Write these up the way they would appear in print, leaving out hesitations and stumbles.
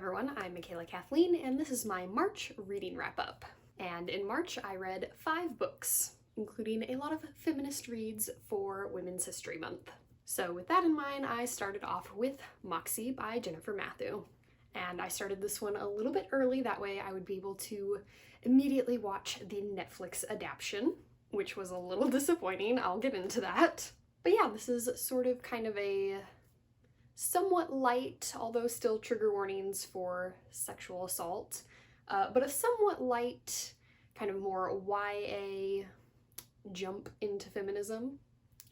everyone, I'm Michaela Kathleen, and this is my March reading wrap-up. And in March, I read 5 books, including a lot of feminist reads for Women's History Month. So with that in mind, I started off with Moxie by Jennifer Matthew. And I started this one a little bit early, that way I would be able to immediately watch the Netflix adaptation, which was a little disappointing. I'll get into that. But yeah, this is sort of kind of a somewhat light, although still trigger warnings for sexual assault, but a somewhat light, kind of more YA jump into feminism.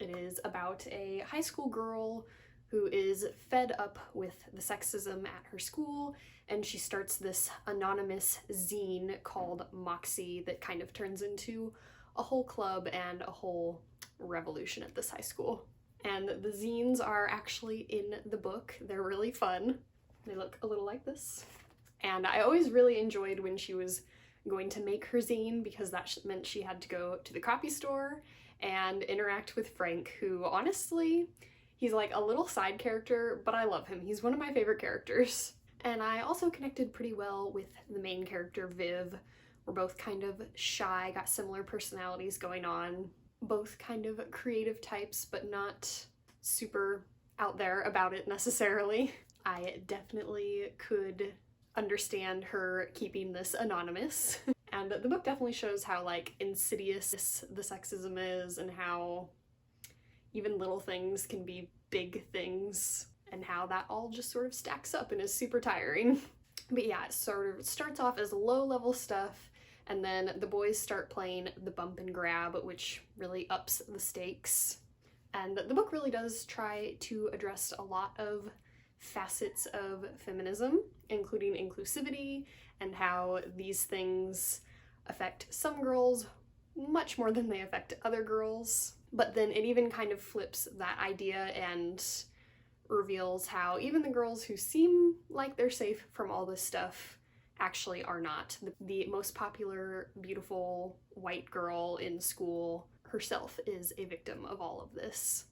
It is about a high school girl who is fed up with the sexism at her school, and she starts this anonymous zine called Moxie that kind of turns into a whole club and a whole revolution at this high school. And the zines are actually in the book. They're really fun. They look a little like this. And I always really enjoyed when she was going to make her zine, because that meant she had to go to the copy store and interact with Frank, who honestly, he's like a little side character, but I love him. He's one of my favorite characters. And I also connected pretty well with the main character, Viv. We're both kind of shy, got similar personalities going on. Both kind of creative types, but not super out there about it necessarily. I definitely could understand her keeping this anonymous. And the book definitely shows how like insidious the sexism is, and how even little things can be big things, and how that all just sort of stacks up and is super tiring. But yeah, it sort of starts off as low-level stuff, and then the boys start playing the bump and grab, which really ups the stakes. And the book really does try to address a lot of facets of feminism, including inclusivity, and how these things affect some girls much more than they affect other girls. But then it even kind of flips that idea and reveals how even the girls who seem like they're safe from all this stuff actually are not. The most popular, beautiful white girl in school herself is a victim of all of this.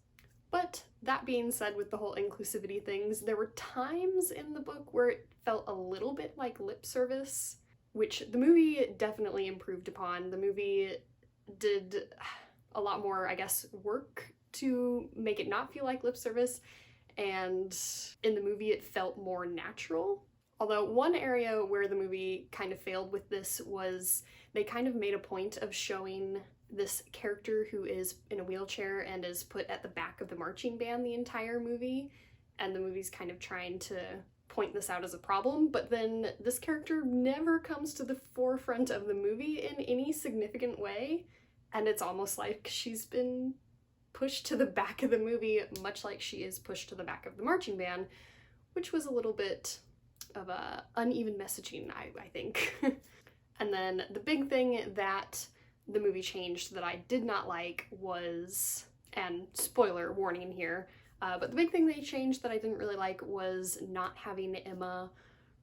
But that being said, with the whole inclusivity things, there were times in the book where it felt a little bit like lip service, which the movie definitely improved upon. The movie did a lot more, I guess, work to make it not feel like lip service, and in the movie it felt more natural. Although one area where the movie kind of failed with this was they kind of made a point of showing this character who is in a wheelchair and is put at the back of the marching band the entire movie, and the movie's kind of trying to point this out as a problem, but then this character never comes to the forefront of the movie in any significant way, and it's almost like she's been pushed to the back of the movie, much like she is pushed to the back of the marching band, which was a little bit of a uneven messaging, I think. And then the big thing that the movie changed that I did not like was, and spoiler warning here, but the big thing they changed that I didn't really like was not having Emma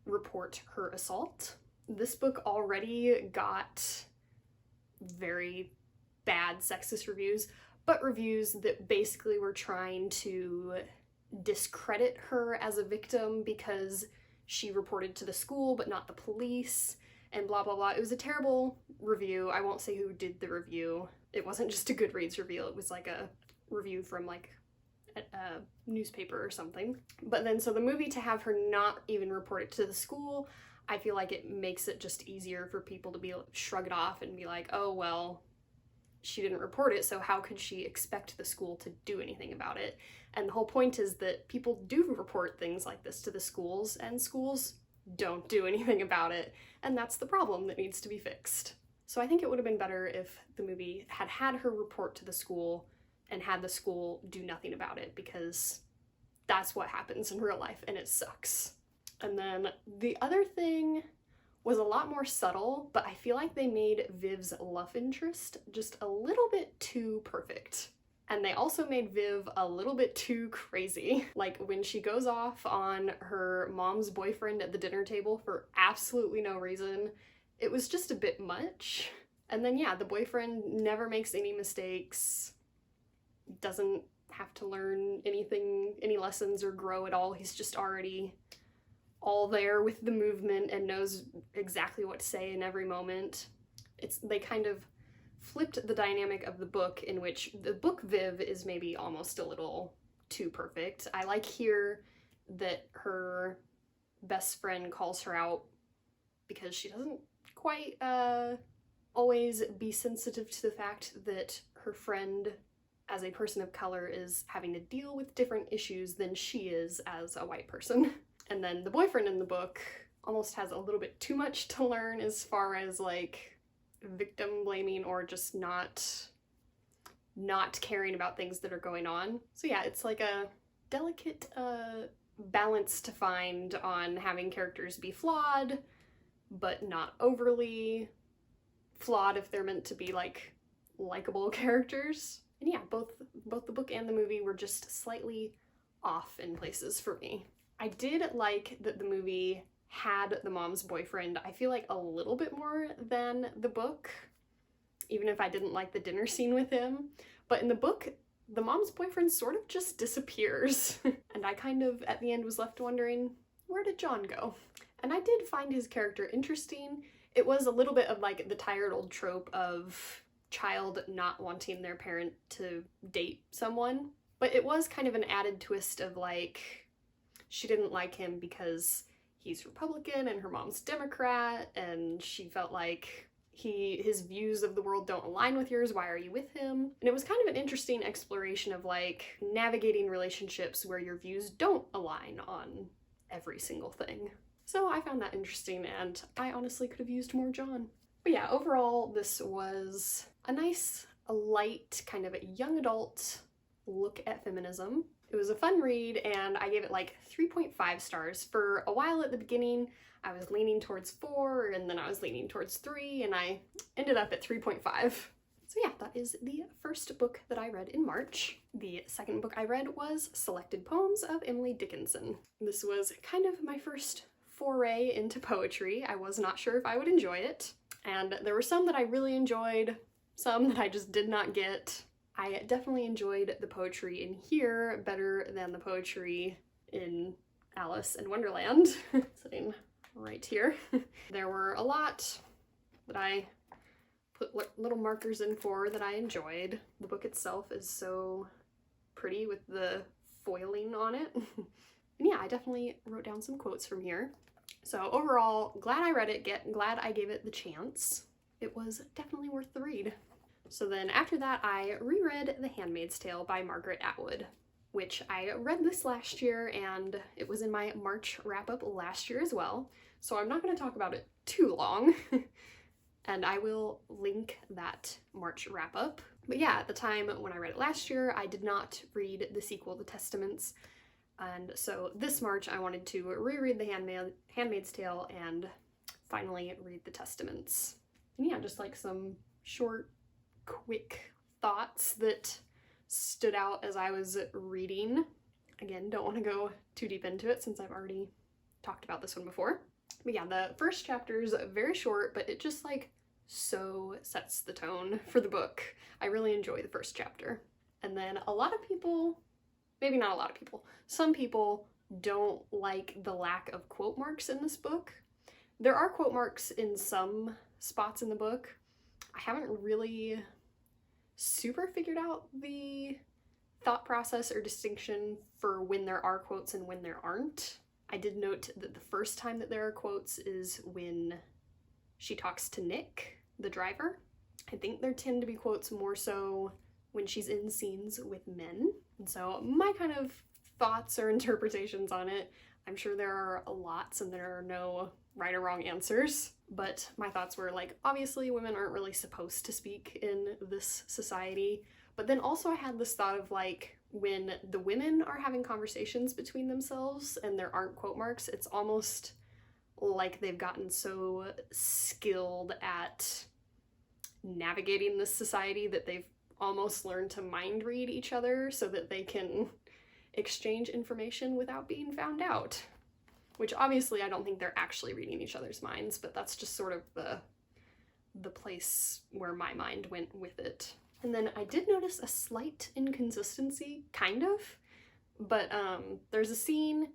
report her assault. This book already got very bad sexist reviews, but reviews that basically were trying to discredit her as a victim because she reported to the school but not the police, and blah blah blah. It was a terrible review. I won't say who did the review. It wasn't just a Goodreads review, it was like a review from like a newspaper or something. But then so the movie, to have her not even report it to the school, I feel like it makes it just easier for people to be shrug it off and be like, oh well, she didn't report it, so how could she expect the school to do anything about it? And the whole point is that people do report things like this to the schools, and schools don't do anything about it, and that's the problem that needs to be fixed. So I think it would have been better if the movie had had her report to the school and had the school do nothing about it, because that's what happens in real life and it sucks. And then the other thing was a lot more subtle, but I feel like they made Viv's love interest just a little bit too perfect. And they also made Viv a little bit too crazy. Like when she goes off on her mom's boyfriend at the dinner table for absolutely no reason, it was just a bit much. And then yeah, the boyfriend never makes any mistakes, doesn't have to learn anything, any lessons or grow at all. He's just already all there with the movement and knows exactly what to say in every moment. They kind of flipped the dynamic of the book, in which the book Viv is maybe almost a little too perfect. I like here that her best friend calls her out because she doesn't quite always be sensitive to the fact that her friend, as a person of color, is having to deal with different issues than she is as a white person. And then the boyfriend in the book almost has a little bit too much to learn as far as like victim blaming or just not caring about things that are going on. So yeah, it's like a delicate balance to find on having characters be flawed, but not overly flawed if they're meant to be like likable characters. And yeah, both the book and the movie were just slightly off in places for me. I did like that the movie had the mom's boyfriend, I feel like, a little bit more than the book, even if I didn't like the dinner scene with him. But in the book, the mom's boyfriend sort of just disappears. And I kind of, at the end, was left wondering, where did John go? And I did find his character interesting. It was a little bit of like the tired old trope of child not wanting their parent to date someone. But it was kind of an added twist of like, she didn't like him because he's Republican and her mom's Democrat, and she felt like his views of the world don't align with yours, why are you with him? And it was kind of an interesting exploration of like navigating relationships where your views don't align on every single thing. So I found that interesting, and I honestly could have used more John. But yeah, overall this was a nice, light, kind of young adult look at feminism. It was a fun read, and I gave it like 3.5 stars. For a while at the beginning, I was leaning towards 4, and then I was leaning towards 3, and I ended up at 3.5. So yeah, that is the first book that I read in March. The second book I read was Selected Poems of Emily Dickinson. This was kind of my first foray into poetry. I was not sure if I would enjoy it, and there were some that I really enjoyed, some that I just did not get. I definitely enjoyed the poetry in here better than the poetry in Alice in Wonderland, sitting right here. There were a lot that I put little markers in for that I enjoyed. The book itself is so pretty with the foiling on it. And yeah, I definitely wrote down some quotes from here. So overall, glad I read it, glad I gave it the chance. It was definitely worth the read. So then after that, I reread The Handmaid's Tale by Margaret Atwood, which I read this last year, and it was in my March wrap-up last year as well. So I'm not going to talk about it too long, and I will link that March wrap-up. But yeah, at the time when I read it last year, I did not read the sequel, The Testaments, and so this March I wanted to reread The Handmaid's Tale and finally read The Testaments. And yeah, just like some short, quick thoughts that stood out as I was reading. Again, don't want to go too deep into it since I've already talked about this one before. But yeah, the first chapter is very short, but it just like so sets the tone for the book. I really enjoy the first chapter. And then a lot of people, maybe not a lot of people, some people don't like the lack of quote marks in this book. There are quote marks in some spots in the book. I haven't really super figured out the thought process or distinction for when there are quotes and when there aren't. I did note that the first time that there are quotes is when she talks to Nick, the driver. I think there tend to be quotes more so when she's in scenes with men. And so my kind of thoughts or interpretations on it, I'm sure there are lots and there are no right or wrong answers, but my thoughts were like, obviously women aren't really supposed to speak in this society, but then also I had this thought of like, when the women are having conversations between themselves and there aren't quote marks, it's almost like they've gotten so skilled at navigating this society that they've almost learned to mind read each other so that they can exchange information without being found out. Which obviously I don't think they're actually reading each other's minds, but that's just sort of the place where my mind went with it. And then I did notice a slight inconsistency, kind of, but there's a scene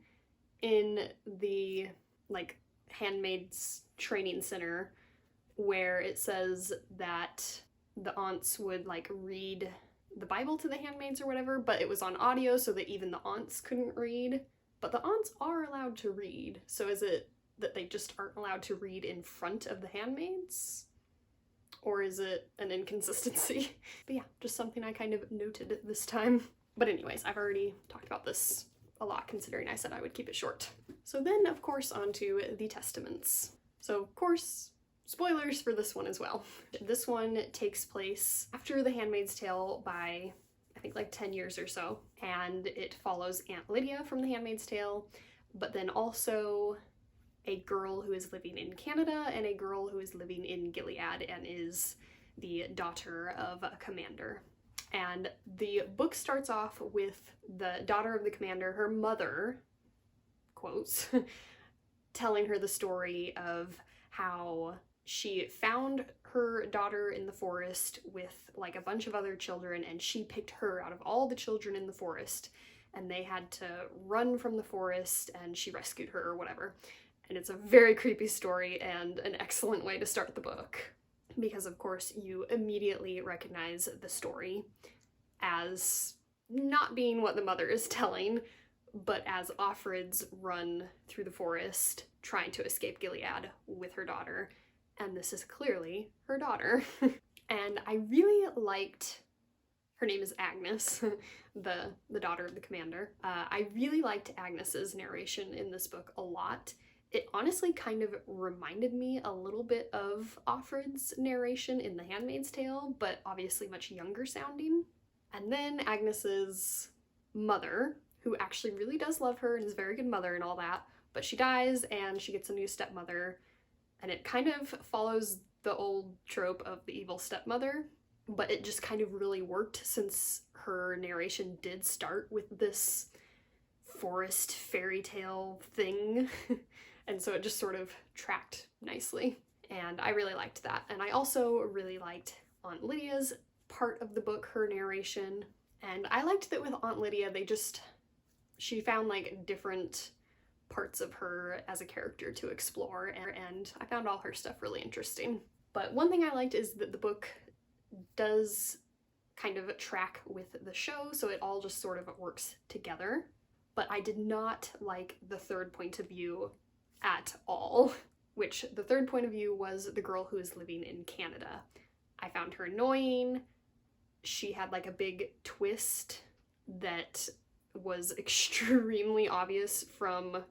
in the, like, Handmaids Training Center, where it says that the aunts would, like, read the Bible to the handmaids or whatever, but it was on audio so that even the aunts couldn't read. But the aunts are allowed to read, so is it that they just aren't allowed to read in front of the handmaids? Or is it an inconsistency? But yeah, just something I kind of noted this time. But anyways, I've already talked about this a lot considering I said I would keep it short. So then, of course, on to the Testaments. So, of course, spoilers for this one as well. This one takes place after The Handmaid's Tale by, I think, like 10 years or so, and it follows Aunt Lydia from The Handmaid's Tale, but then also a girl who is living in Canada and a girl who is living in Gilead and is the daughter of a commander. And the book starts off with the daughter of the commander, her mother, quotes, telling her the story of how she found her daughter in the forest with like a bunch of other children, and she picked her out of all the children in the forest, and they had to run from the forest and she rescued her or whatever. And it's a very creepy story and an excellent way to start the book, because of course you immediately recognize the story as not being what the mother is telling, but as Offred's run through the forest trying to escape Gilead with her daughter, and this is clearly her daughter. And I really liked, her name is Agnes, the daughter of the commander. I really liked Agnes's narration in this book a lot. It honestly kind of reminded me a little bit of Offred's narration in The Handmaid's Tale, but obviously much younger sounding. And then Agnes's mother, who actually really does love her and is a very good mother and all that, but she dies and she gets a new stepmother, and it kind of follows the old trope of the evil stepmother, but it just kind of really worked since her narration did start with this forest fairy tale thing. And so it just sort of tracked nicely. And I really liked that. And I also really liked Aunt Lydia's part of the book, her narration. And I liked that with Aunt Lydia, she found like different parts of her as a character to explore, and I found all her stuff really interesting. But one thing I liked is that the book does kind of track with the show, so it all just sort of works together. But I did not like the third point of view at all, which the third point of view was the girl who is living in Canada. I found her annoying. She had like a big twist that was extremely obvious from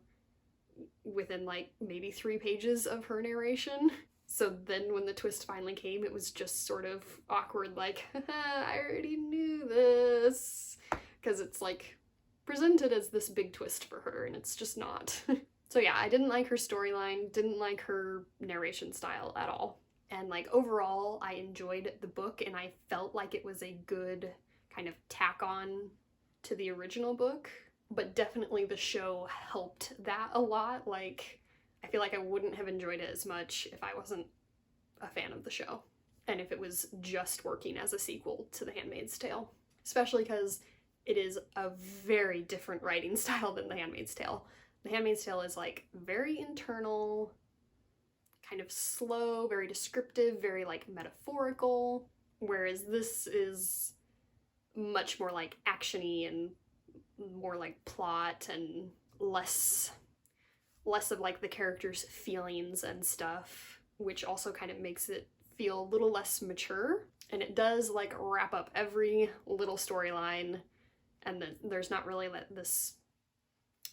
within like maybe 3 pages of her narration. So then when the twist finally came, it was just sort of awkward, like, I already knew this, because it's like presented as this big twist for her and it's just not. So yeah, I didn't like her storyline, didn't like her narration style at all. And like overall, I enjoyed the book and I felt like it was a good kind of tack on to the original book, but definitely the show helped that a lot. Like, I feel like I wouldn't have enjoyed it as much if I wasn't a fan of the show, and if it was just working as a sequel to The Handmaid's Tale, especially because it is a very different writing style than The Handmaid's Tale. The Handmaid's Tale is like very internal, kind of slow, very descriptive, very like metaphorical, whereas this is much more like action-y and more like plot and less of like the characters' feelings and stuff, which also kind of makes it feel a little less mature. And it does like wrap up every little storyline, and then there's not really this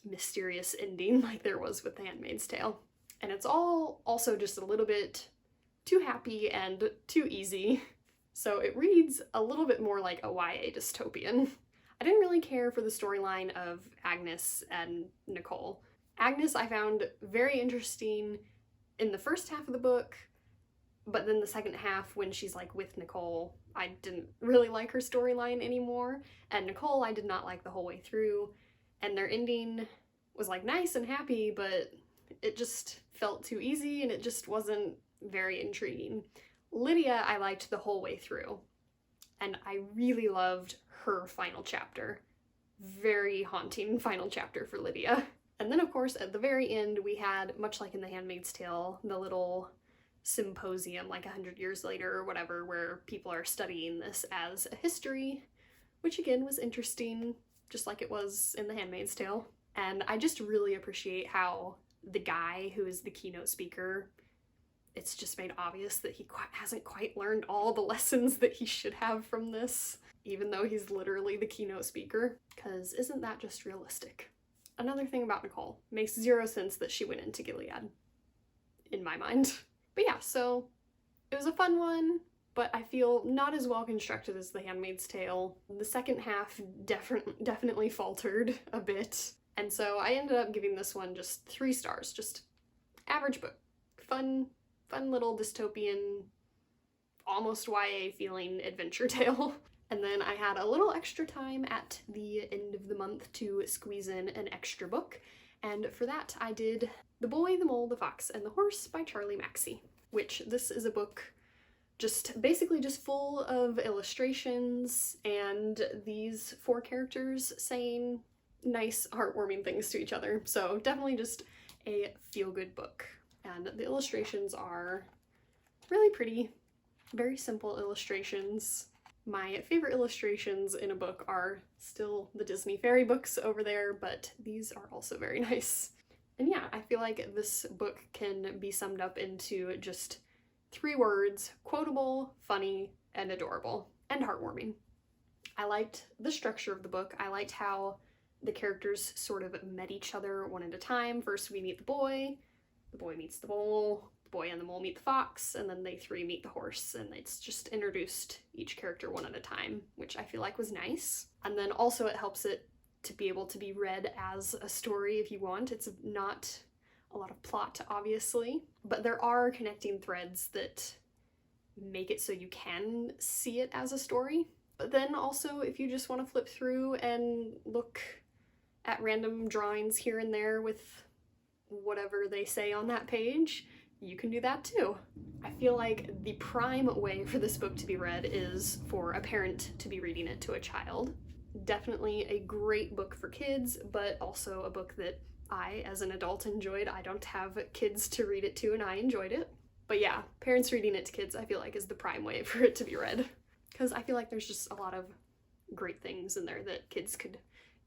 mysterious ending like there was with The Handmaid's Tale. And it's all also just a little bit too happy and too easy. So it reads a little bit more like a YA dystopian. I didn't really care for the storyline of Agnes and Nicole. Agnes I found very interesting in the first half of the book, but then the second half, when she's like with Nicole, I didn't really like her storyline anymore. And Nicole I did not like the whole way through, and their ending was like nice and happy, but it just felt too easy and it just wasn't very intriguing. Lydia I liked the whole way through, and I really loved her final chapter. Very haunting final chapter for Lydia. And then of course at the very end we had, much like in The Handmaid's Tale, the little symposium like 100 years later or whatever, where people are studying this as a history, which again was interesting, just like it was in The Handmaid's Tale. And I just really appreciate how the guy who is the keynote speaker, it's just made obvious that he hasn't quite learned all the lessons that he should have from this, even though he's literally the keynote speaker, because isn't that just realistic? Another thing about Nicole, makes zero sense that she went into Gilead, in my mind. But yeah, so it was a fun one, but I feel not as well constructed as The Handmaid's Tale. The second half definitely faltered a bit, and so I ended up giving this one just 3 stars, just average book. Fun little dystopian, almost YA feeling adventure tale. And then I had a little extra time at the end of the month to squeeze in an extra book, and for that I did The Boy, the Mole, the Fox, and the Horse by Charlie Moxie, which this is a book basically just full of illustrations and these 4 characters saying nice, heartwarming things to each other. So definitely just a feel-good book. And the illustrations are really pretty, very simple illustrations. My favorite illustrations in a book are still the Disney fairy books over there, but these are also very nice. And yeah, I feel like this book can be summed up into just 3 words: quotable, funny, and adorable, and heartwarming. I liked the structure of the book. I liked how the characters sort of met each other one at a time. First we meet the boy meets the mole, the boy and the mole meet the fox, and then they 3 meet the horse, and it's just introduced each character one at a time, which I feel like was nice. And then also it helps it to be able to be read as a story if you want. It's not a lot of plot, obviously, but there are connecting threads that make it so you can see it as a story. But then also, if you just want to flip through and look at random drawings here and there with whatever they say on that page, you can do that too. I feel like the prime way for this book to be read is for a parent to be reading it to a child. Definitely a great book for kids, but also a book that I, as an adult, enjoyed. I don't have kids to read it to, and I enjoyed it. But yeah, parents reading it to kids, I feel like, is the prime way for it to be read, because I feel like there's just a lot of great things in there that kids could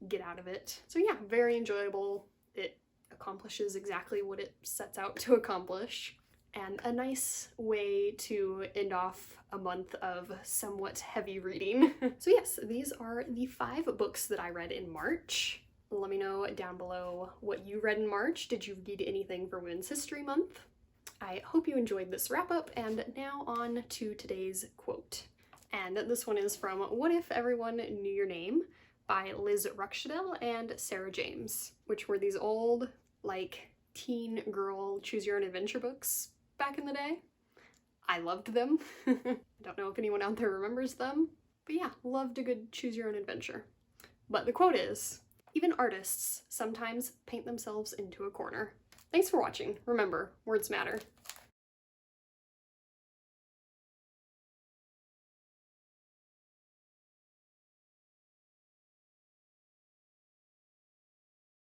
get out of it. So yeah, very enjoyable. It accomplishes exactly what it sets out to accomplish, and a nice way to end off a month of somewhat heavy reading. So yes, these are the 5 books that I read in March. Let me know down below what you read in March. Did you read anything for Women's History Month? I hope you enjoyed this wrap-up, and now on to today's quote. And this one is from What If Everyone Knew Your Name by Liz Ruckshadell and Sarah James, which were these old, like, teen girl choose-your-own-adventure books back in the day. I loved them. I don't know if anyone out there remembers them, but yeah, loved a good choose-your-own-adventure. But the quote is, "Even artists sometimes paint themselves into a corner." Thanks for watching. Remember, words matter.